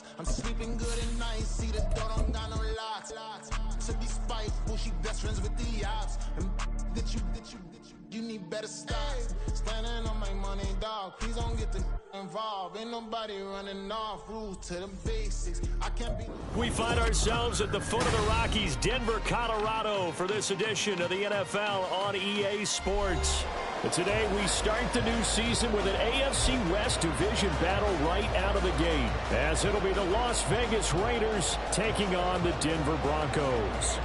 box. I'm sleeping good at night, see the door don't got no locks. To be spiteful, she best friends with the ops. And you need better stocks. Standing on my money, dog. Please don't get the involved. Ain't nobody running off. Rules to the basics. I can't be. We find ourselves at the foot of the Rockies, Denver, Colorado, for this edition of the NFL on EA Sports. But today we start the new season with an AFC West division battle right out of the gate, as it'll be the Las Vegas Raiders taking on the Denver Broncos.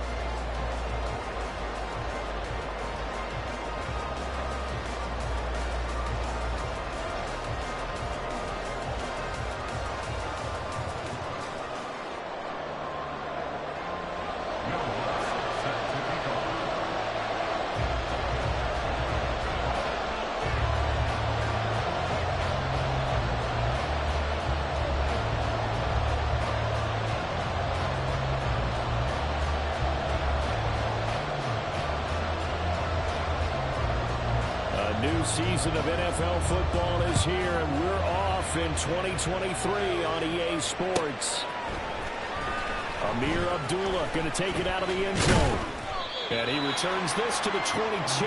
New season of NFL football is here, and we're off in 2023 on EA Sports. Amir Abdullah going to take it out of the end zone. And he returns this to the 22.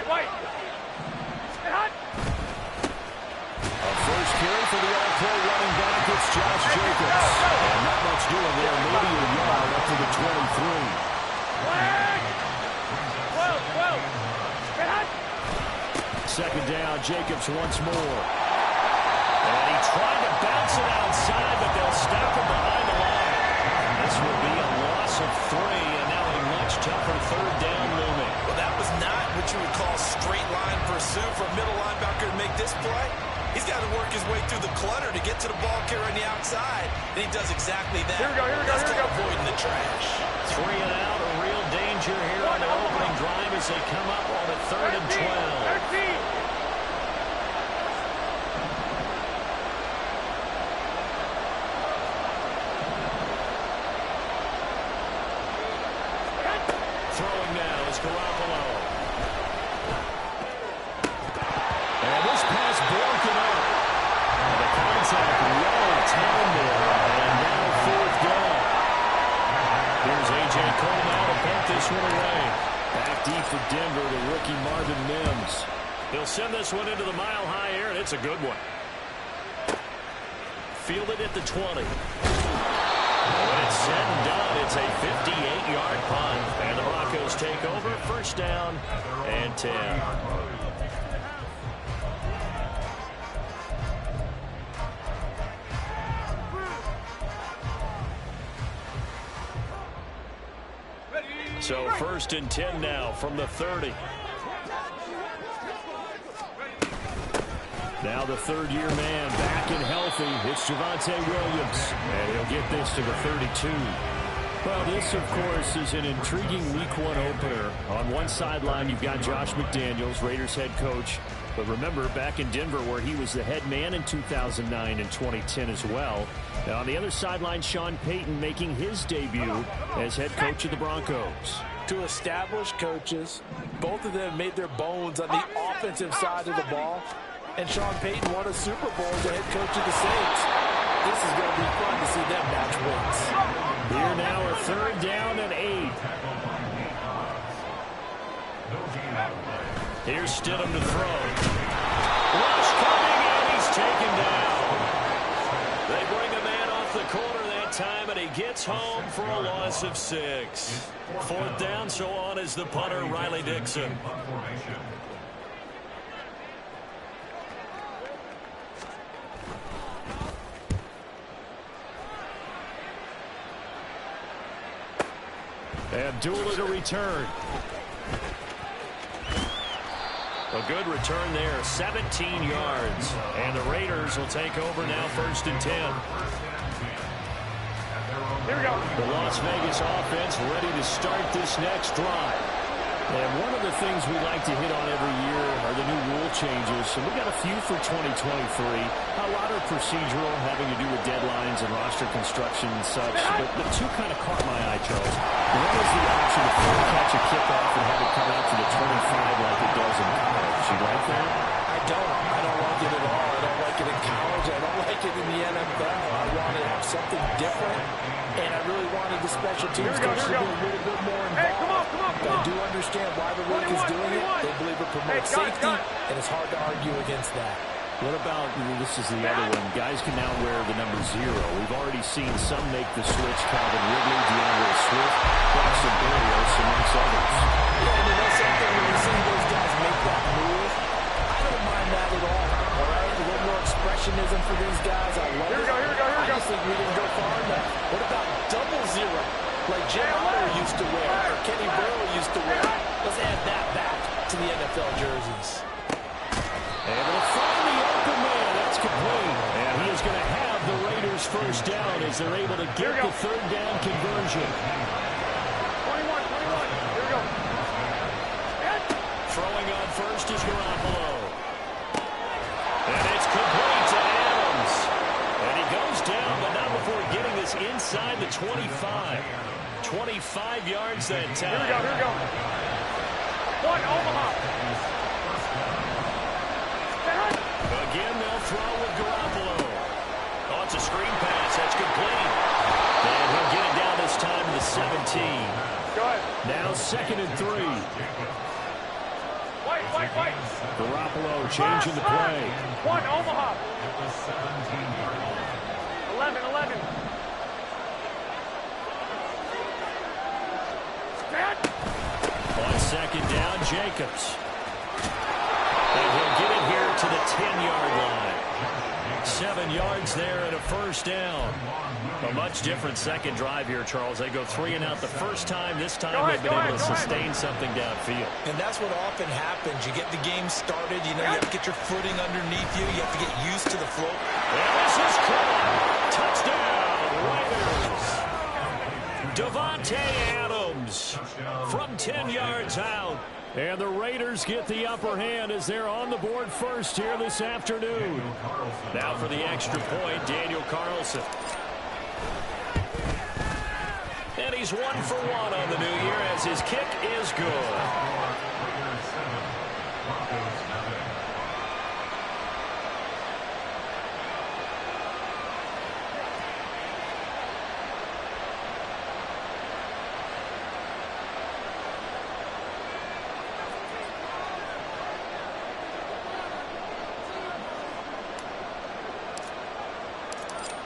White. A first carry for the all-pro running back. It's Josh Jacobs. And not much doing there. Maybe a yard up to the 23. Second down, Jacobs once more. And he tried to bounce it outside, but they'll stop him behind the line. This will be a loss of 3, and now a much tougher third down looming. Well, that was not what you would call straight line pursuit for a middle linebacker to make this play. He's got to work his way through the clutter to get to the ball carrier on the outside, and he does exactly that. Here we go. Avoiding the trash. 3 and out, a real danger here on the opening drive as they come up on a 3rd and 12. Throwing now is Garoppolo. And this pass broken up. And the contact well timed there. And now 4th down. Here's A.J. Cole now to punt this one away. Back deep for Denver, the rookie Marvin Mims. He'll send this one into the mile-high air, and it's a good one. Fielded at the 20. When it's said and done, it's a 58-yard punt. And the Broncos take over, 1st down and 10. So 1st and 10 now from the 30. Now the 3rd-year man back and healthy. It's Javonte Williams. And he'll get this to the 32. Well, this, of course, is an intriguing Week 1 opener. On one sideline, you've got Josh McDaniels, Raiders head coach. But remember, back in Denver, where he was the head man in 2009 and 2010 as well. Now, on the other sideline, Sean Payton making his debut as head coach of the Broncos. Two established coaches. Both of them made their bones on the offensive side of the ball. And Sean Payton won a Super Bowl as the head coach of the Saints. This is going to be fun to see them match wins. Here now a 3rd down and 8. Here's Stidham to throw. Rush coming, and he's taken down. They bring a man off the corner that time, and he gets home for a loss of 6. 4th down, so on is the punter, Riley Dixon. Abdullah to return. A good return there, 17 yards. And the Raiders will take over now, 1st and 10. Here we go. The Las Vegas offense ready to start this next drive. And one of the things we like to hit on every year are the new rule changes. And we got a few for 2023. A lot are procedural, having to do with deadlines and roster construction and such. But the two kind of caught my eye, Charles. One is the option to full catch a kickoff and have it come out to the 25 like it does in college. You like that? I don't like it at all. I don't like it in college. I don't like it in the NFL. I want to have something different. And I really wanted the special teams coach to be a little bit more involved. Hey, come on. But I do understand why the league is doing it. They believe it promotes safety, and it's hard to argue against that. What about, this is the other one, guys can now wear the number 0. We've already seen some make the switch, Calvin Ridley, DeAndre Swift, Braxton Berrios, amongst others. Yeah, and you know something, when you see those guys make that move, I don't mind that at all right? A little more expressionism for these guys. I love it. Here we go. I just think we didn't go far enough. What about 00, like Jim Otter used to wear, or Kenny Burrow used to wear? Let's add that back to the NFL jerseys. Able to find the open man. That's complete. And he is going to have the Raiders first down as they're able to get the third down conversion. 21. Here we go. Throwing on first is Garoppolo. And it's complete to Adams. And he goes down, but not before getting this inside the 25. 25 yards that time. Here we go. One, Omaha. Again, they'll throw with Garoppolo. Oh, it's a screen pass. That's complete. And he'll get it down this time to the 17. Go ahead. Now 2nd and 3. Wait. Garoppolo changing the play. One, Omaha. 11. On 2nd down, Jacobs. And he'll get it here to the 10-yard line. 7 yards there and a first down. A much different second drive here, Charles. They go 3 and out the first time. This time they've been able to sustain something downfield. And that's what often happens. You get the game started. You know, you have to get your footing underneath you. You have to get used to the flow. And this is caught. Touchdown, Raiders. Davante Adams from 10 yards out. And the Raiders get the upper hand as they're on the board first here this afternoon. Now for the extra point, Daniel Carlson. And he's 1 for 1 on the new year as his kick is good.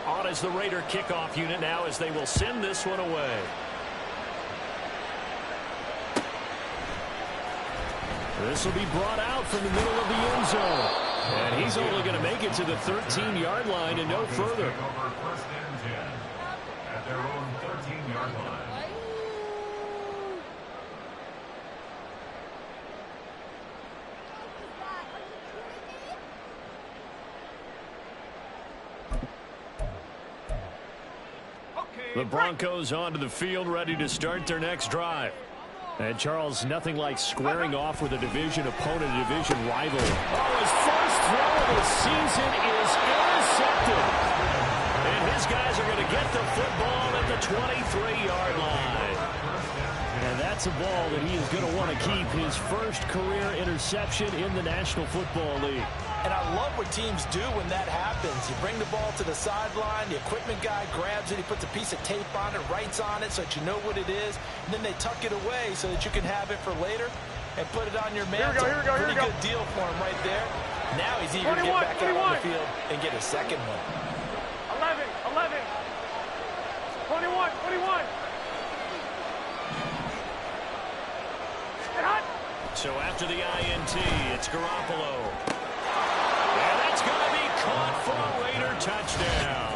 On as the Raider kickoff unit now as they will send this one away. This will be brought out from the middle of the end zone. And he's only going to make it to the 13-yard line and no further. First and 10 at their own 13-yard line. The Broncos onto the field, ready to start their next drive. And, Charles, nothing like squaring off with a division opponent, a division rival. Oh, his first throw of the season is intercepted. And his guys are going to get the football at the 23-yard line. And that's a ball that he is going to want to keep, his first career interception in the National Football League. And I love what teams do when that happens. You bring the ball to the sideline, the equipment guy grabs it, he puts a piece of tape on it, writes on it so that you know what it is, and then they tuck it away so that you can have it for later and put it on your mantle. Here we go. Pretty good deal for him right there. Now he's eager to get back out on the field and get his second one. 11. 21. So after the INT, it's Garoppolo. And that's going to be caught for a Raider touchdown.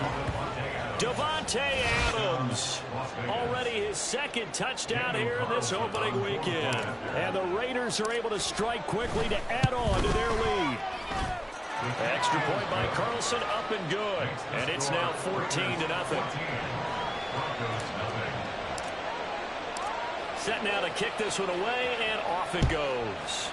Davante Adams, already his second touchdown here in this opening weekend. And the Raiders are able to strike quickly to add on to their lead. Extra point by Carlson, up and good. And it's now 14-0. Set now to kick this one away, and off it goes.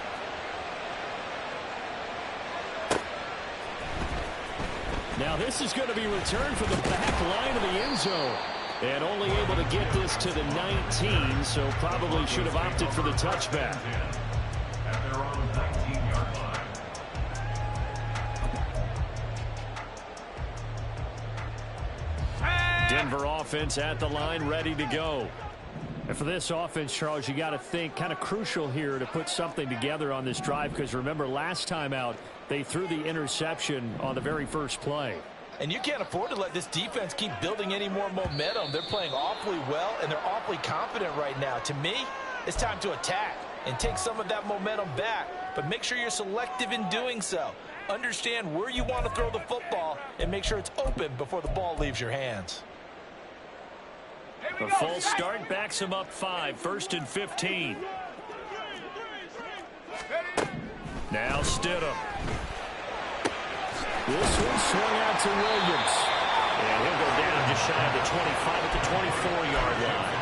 Now this is going to be returned from the back line of the end zone. And only able to get this to the 19, so probably should have opted for the touchback. At their own 19-yard line. Denver offense at the line, ready to go. And for this offense, Charles, you got to think kind of crucial here to put something together on this drive, because remember last time out they threw the interception on the very first play. And you can't afford to let this defense keep building any more momentum. They're playing awfully well, and they're awfully confident right now. To me, it's time to attack and take some of that momentum back. But make sure you're selective in doing so. Understand where you want to throw the football and make sure it's open before the ball leaves your hands. A false start backs him up 5, 1st and 15. Now Stidham. This one swung out to Williams. And he'll go down just shy of the 25 at the 24-yard line.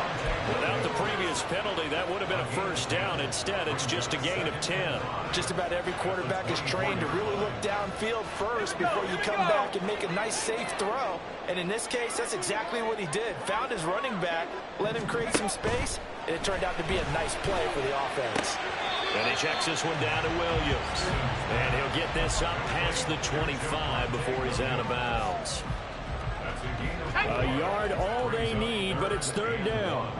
Without the previous penalty, that would have been a first down. Instead, it's just a gain of 10. Just about every quarterback is trained to really look downfield first before you come back and make a nice, safe throw. And in this case, that's exactly what he did. Found his running back, let him create some space, and it turned out to be a nice play for the offense. And he checks this one down to Williams. And he'll get this up past the 25 before he's out of bounds. A yard all they need, but it's 3rd down.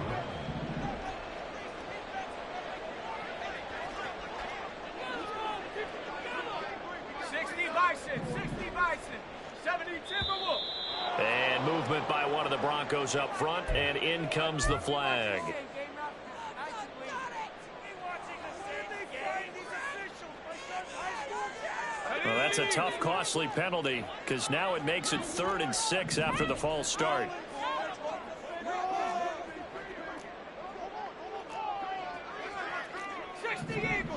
And movement by one of the Broncos up front, and in comes the flag. Well, that's a tough, costly penalty, because now it makes it 3rd and 6 after the false start.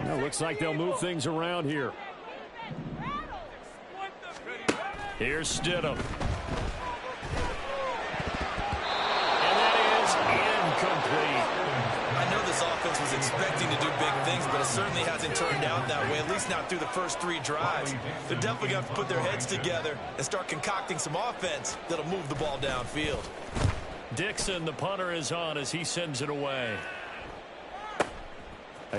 Well, looks like they'll move things around here. Here's Stidham. And that is incomplete. I know this offense was expecting to do big things, but it certainly hasn't turned out that way, at least not through the first 3 drives. They're definitely going to have to put their heads together and start concocting some offense that'll move the ball downfield. Dixon, the punter, is on as he sends it away.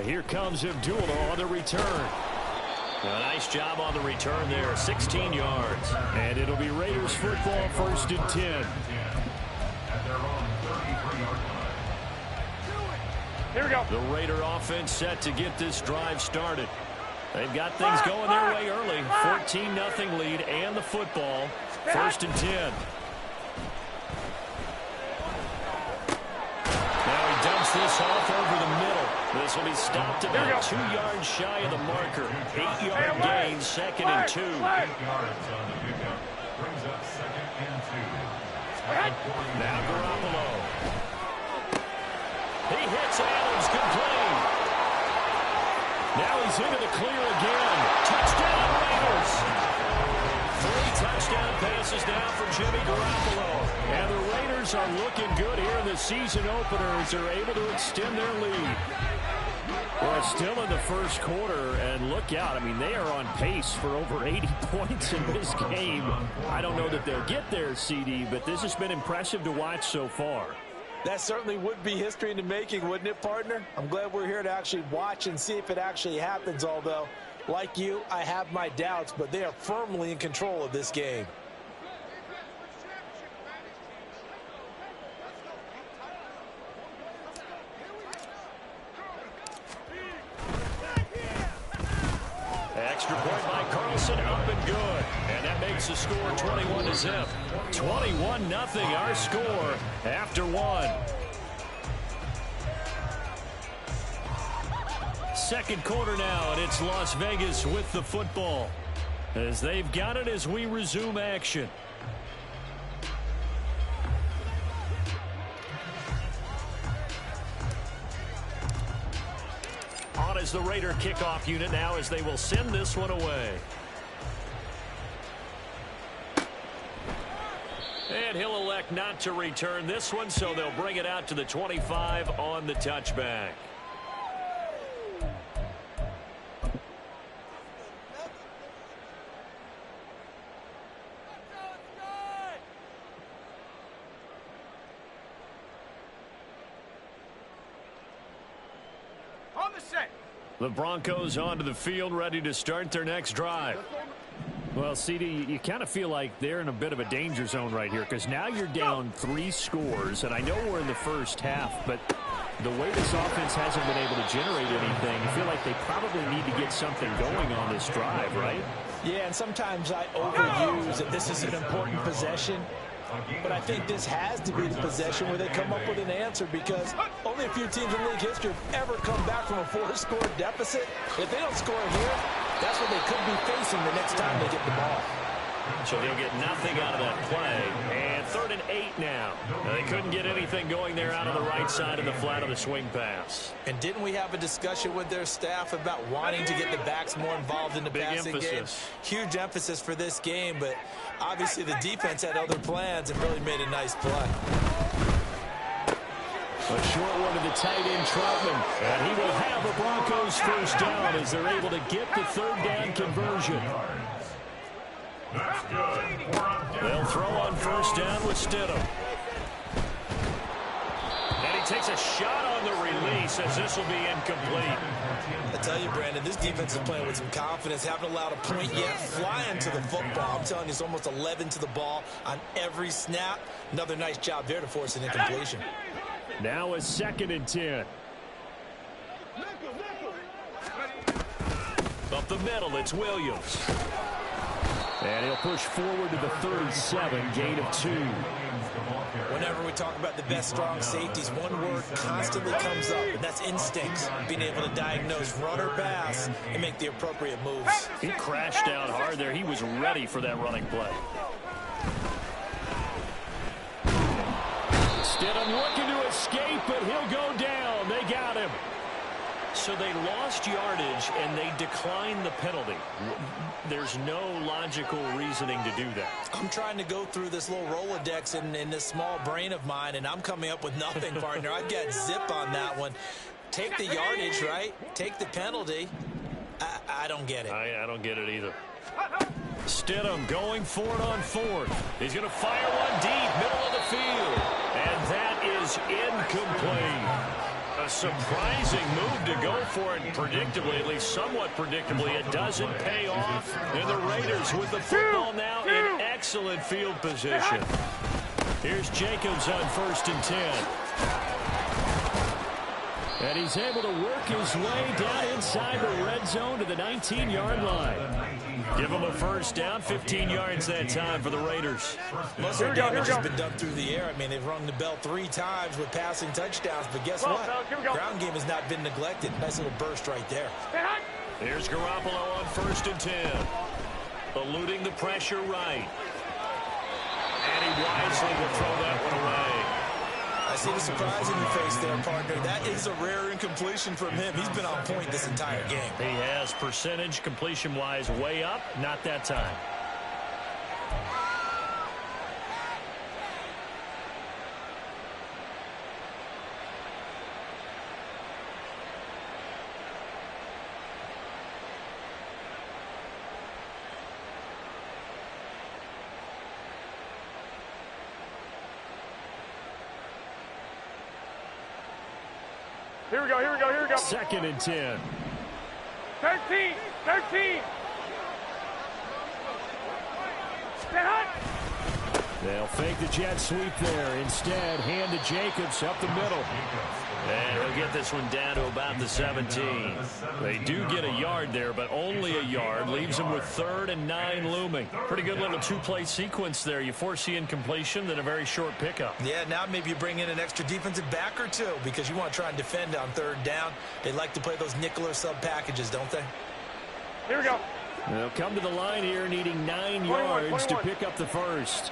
Here comes Abdullah on the return. A nice job on the return there, 16 yards. And it'll be Raiders football, 1st and 10. Here we go. The Raider offense set to get this drive started. They've got things going their way early. 14-0 lead and the football. 1st and 10. Now he dumps this off over the middle. This will be stopped about 2 yards shy of the marker. 8-yard gain, 2nd and 2. 8 yards on the pickup. Brings up 2nd and 2. Now Garoppolo. He hits Adams, complete. Now he's into the clear again. Touchdown Raiders. 3 touchdown passes now for Jimmy Garoppolo. And the Raiders are looking good here in the season opener as they're able to extend their lead. Well, it's still in the first quarter, and look out. I mean, they are on pace for over 80 points in this game. I don't know that they'll get there, CD, but this has been impressive to watch so far. That certainly would be history in the making, wouldn't it, partner? I'm glad we're here to actually watch and see if it actually happens, although, like you, I have my doubts, but they are firmly in control of this game. Extra point by Carlson, up and good. And that makes the score 21-0. 21-0 our score after 1. Second quarter now, and it's Las Vegas with the football as they've got it as we resume action. On is the Raider kickoff unit now as they will send this one away. And he'll elect not to return this one, so they'll bring it out to the 25 on the touchback. On the set. The Broncos onto the field, ready to start their next drive. Well, CD, you kind of feel like they're in a bit of a danger zone right here because now you're down 3 scores, and I know we're in the first half, but the way this offense hasn't been able to generate anything, you feel like they probably need to get something going on this drive, right? Yeah, and sometimes I overuse that this is an important possession, but I think this has to be the possession where they come up with an answer because only a few teams in league history have ever come back from a 4-score deficit. If they don't score here, that's what they could be facing the next time they get the ball. So they'll get nothing out of that play. And 3rd and 8 now. They couldn't get anything going there out of the right side of the flat of the swing pass. And didn't we have a discussion with their staff about wanting to get the backs more involved in the passing game? Huge emphasis for this game, but obviously the defense had other plans and really made a nice play. A short one to the tight end, Troutman. And he will have the Broncos first down as they're able to get the 3rd down conversion. They'll throw on first down with Stidham. And he takes a shot on the release as this will be incomplete. I tell you, Brandon, this defense is playing with some confidence. Haven't allowed a point yet. Flying to the football. I'm telling you, it's almost 11 to the ball on every snap. Another nice job there to force an incompletion. Now a 2nd and 10. Up the middle, it's Williams. And he'll push forward to the 37, gain of 2. Whenever we talk about the best strong safeties, one word constantly comes up, and that's instincts. Being able to diagnose run or pass and make the appropriate moves. He crashed out hard there. He was ready for that running play. Stidham looking to escape, but he'll go down. They got him. So they lost yardage, and they declined the penalty. There's no logical reasoning to do that. I'm trying to go through this little Rolodex in this small brain of mine, and I'm coming up with nothing, partner. I've got zip on that one. Take the yardage, right? Take the penalty. I don't get it. I don't get it either. Stidham going for it on 4th. He's going to fire one deep, middle of the field. And that is incomplete. A surprising move to go for it, predictably, at least somewhat predictably. It doesn't pay off. And the Raiders with the football now in excellent field position. Here's Jacobs on 1st and 10. And he's able to work his way down inside the red zone to the 19-yard line. Give him a first down, 15 yards that time for the Raiders. Most of the damage has been done through the air. I mean, they've rung the bell 3 times with passing touchdowns, but guess what? Ground game has not been neglected. Nice little burst right there. Here's Garoppolo on 1st and 10. Eluding the pressure right. And he wisely will throw that one away. I see the surprise in your face there, partner. That is a rare incompletion from him. He's been on point this entire game. He has percentage completion-wise way up. Not that time. Here we go, here we go, here we go. 2nd and 10. 13, 13. Stand hot. They'll fake the jet sweep there. Instead, hand to Jacobs up the middle. And he'll get this one down to about the 17. They do get a yard there, but only a yard. Leaves them with 3rd and 9 looming. Pretty good little 2-play sequence there. You force the incompletion, then a very short pickup. Yeah, now maybe you bring in an extra defensive back or 2 because you want to try and defend on 3rd down. They like to play those nickel or sub packages, don't they? Here we go. They'll come to the line here needing 9 yards to pick up the first.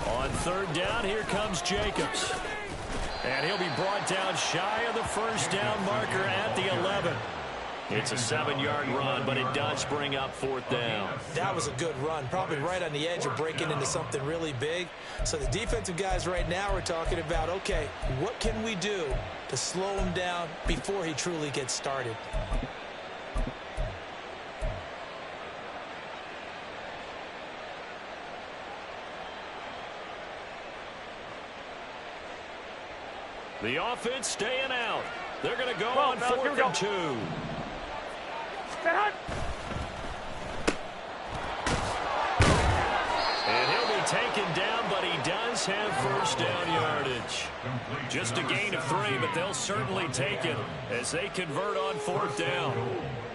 On 3rd down, here comes Jacobs. And he'll be brought down shy of the first down marker at the 11. It's a 7-yard run, but it does bring up 4th down. That was a good run, probably right on the edge of breaking into something really big. So the defensive guys right now are talking about, okay, what can we do to slow him down before he truly gets started? The offense staying out. They're going to go on 4th and 2. And he'll be taken down, but he does have first down yardage. Just a gain of 3, but they'll certainly take it as they convert on 4th down.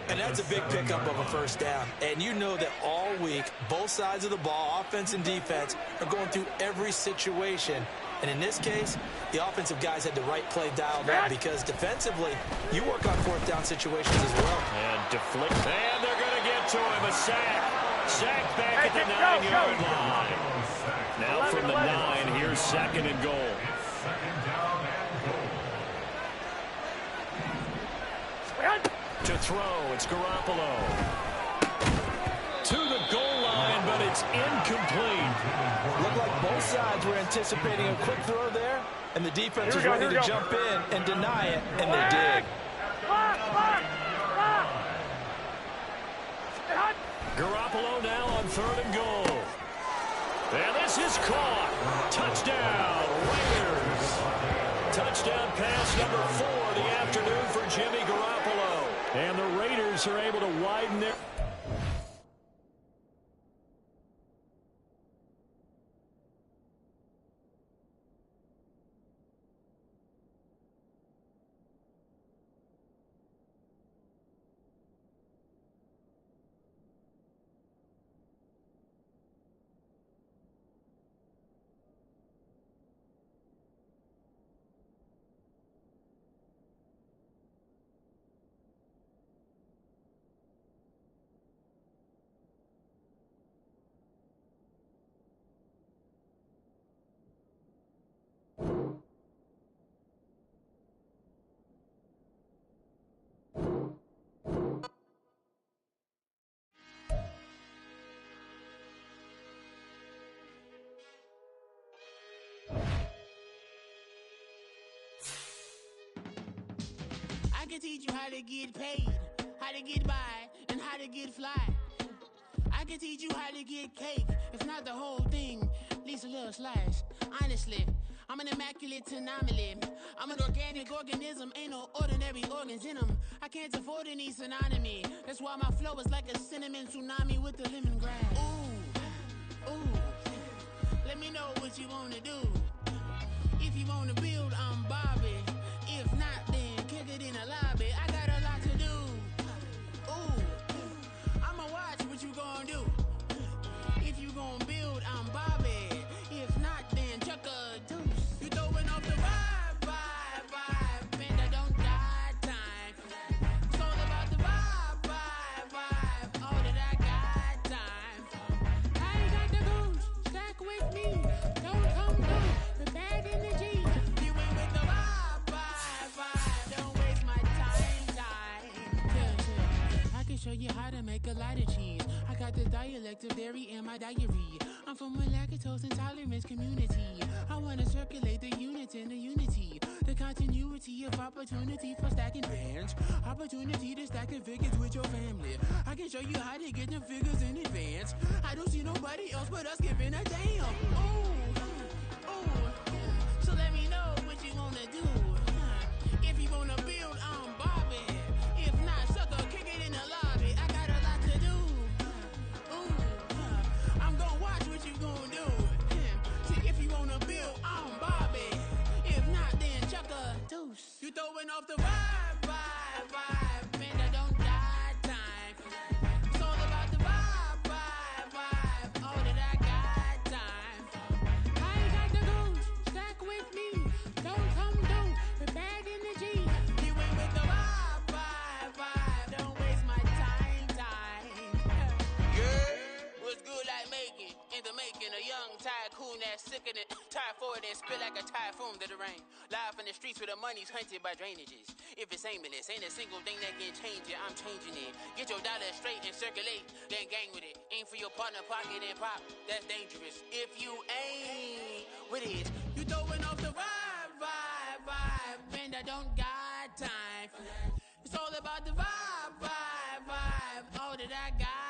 And that's a big pickup of a first down. And you know that all week, both sides of the ball, offense and defense, are going through every situation. And in this case, the offensive guys had the right play dialed up because defensively, you work on 4th down situations as well. And deflect. And they're going to get to him. A sack. Sack back at the 9-yard line. Now from the 9, here's 2nd and goal. To throw, it's Garoppolo. To the goal line, but it's incomplete. Looked like both sides were anticipating a quick throw there, and the defense was ready to jump in and deny it, and they did. Garoppolo now on 3rd and goal. And this is caught. Touchdown, Raiders. Touchdown pass number 4 of the afternoon for Jimmy Garoppolo. And the Raiders are able to widen their... I can teach you how to get paid, how to get by, and how to get fly. I can teach you how to get cake, if not the whole thing, at least a little slice. Honestly, I'm an immaculate anomaly. I'm an organic organism, ain't no ordinary organs in them. I can't afford any synonymy. That's why my flow is like a cinnamon tsunami with the lemongrass. Ooh, ooh, let me know what you wanna do. If you wanna build, I'm Bobby. If not, then kick it in the lobby. I got a lot to do. Ooh, I'ma watch what you gonna do. If you gonna build, I'm Bobby. If not, then chuck a deuce. You throwing off the vibe, man, I don't die time. It's all about the vibe, all that I got time. I ain't got the goose, stack with me. Don't come through, the bad energy. You ain't with the vibe, don't waste my time. Yeah. I can show you how to make a lot of cheese. I got the dialect of dairy in my diary. I'm from a lactose intolerance community. I wanna circulate the units and the unity. The continuity of opportunity for stacking bands. Opportunity to stack the figures with your family. I can show you how to get the figures in advance. I don't see nobody else but us giving a damn. Ooh, ooh. So let me know what you wanna do. If you wanna build, I'm Bobby. If not, sucker, kick it in the lobby. I got a lot to do. Ooh, I'm gonna watch what you gonna do. See, if you wanna build, I'm Bobby. If not, then chuck a deuce. You throwing off the vibe, man, I don't die time. It's all about the vibe, all that I got time. I ain't got the goose, stack with me. Don't come through with bad energy. You ain't with the vibe, don't waste my time. Yeah, what's good like making in the making. A young tycoon that's sickening. Tire forward and spit like a typhoon to the rain. Live in the streets where the money's hunted by drainages. If it's aimless, ain't a single thing that can change it. I'm changing it. Get your dollar straight and circulate, then gang with it. Aim for your partner, pocket and pop. That's dangerous. If you ain't with it, you throwing off the vibe. And I don't got time for that. It's all about the vibe. All that I got.